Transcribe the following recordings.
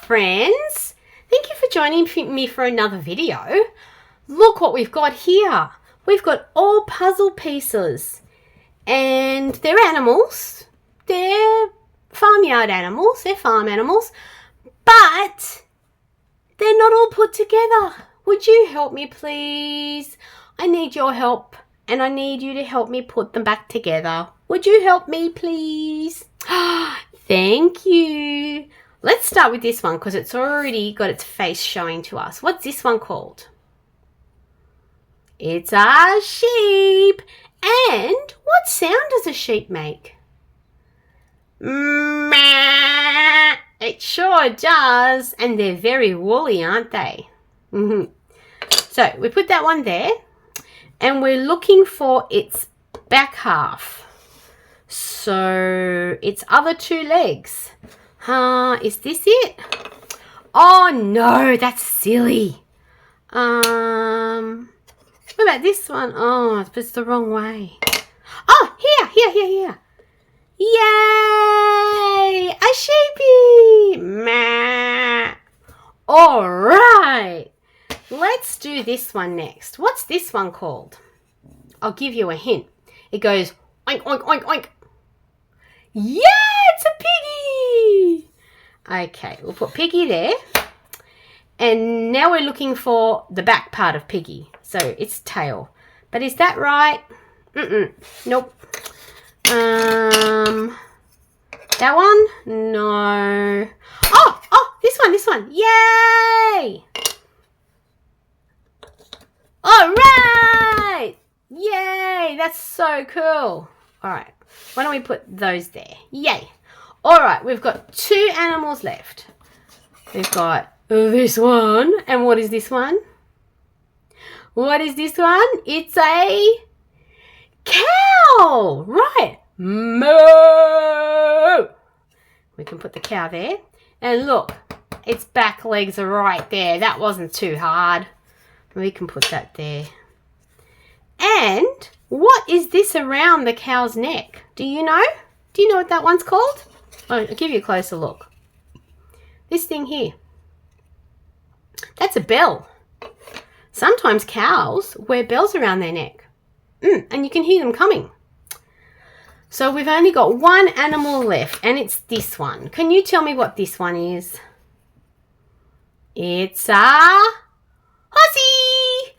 friends. Thank you for joining me for another video. Look what we've got here. We've got all puzzle pieces and they're animals. They're farmyard animals. They're farm animals, but they're not all put together. Would you help me, please? I need your help and I need you to help me put them back together. Would you help me, please? Thank you. Let's start with this one because it's already got its face showing to us. What's this one called? It's a sheep. And what sound does a sheep make? Meow. It sure does. And they're very woolly, aren't they? So we put that one there and we're looking for its back half. So its other two legs. Is this it? Oh no, that's silly. What about this one? Oh, it's the wrong way. Oh, here. Yay! A sheepy! Meh. All right. Let's do this one next. What's this one called? I'll give you a hint. It goes oink, oink, oink, oink. Yeah, it's a piggy. Okay, we'll put piggy there. And now we're looking for the back part of piggy. So its tail. But is that right? Nope. That one? No. Oh, this one. Yay! All right. Yay, that's so cool. All right. Why don't we put those there? Yay. All right, we've got two animals left. We've got this one. And what is this one? What is this one? It's a cow. Right. Moo. We can put the cow there. And look, its back legs are right there. That wasn't too hard. We can put that there. And what is this around the cow's neck? Do you know? Do you know what that one's called? Oh, I'll give you a closer look. This thing here. That's a bell. Sometimes cows wear bells around their neck. And you can hear them coming. So we've only got one animal left and it's this one. Can you tell me what this one is? It's a horsey.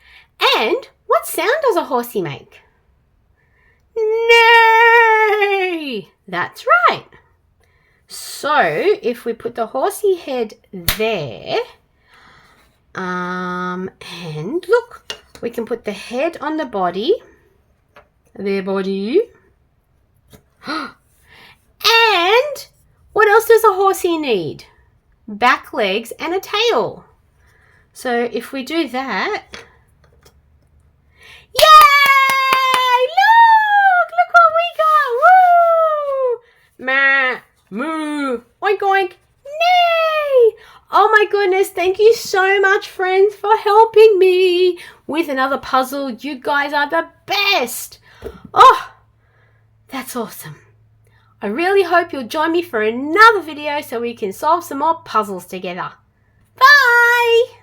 And what sound does a horsey make? Neigh. That's right. So if we put the horsey head there, and look, we can put the head on the body, their body. And what else does a horsey need? Back legs and a tail. So if we do that, yay! Look what we got! Woo! Meh, moo, oink oink, neigh! Oh my goodness, thank you so much, friends, for helping me with another puzzle. You guys are the best. Oh, that's awesome. I really hope you'll join me for another video so we can solve some more puzzles together. Bye!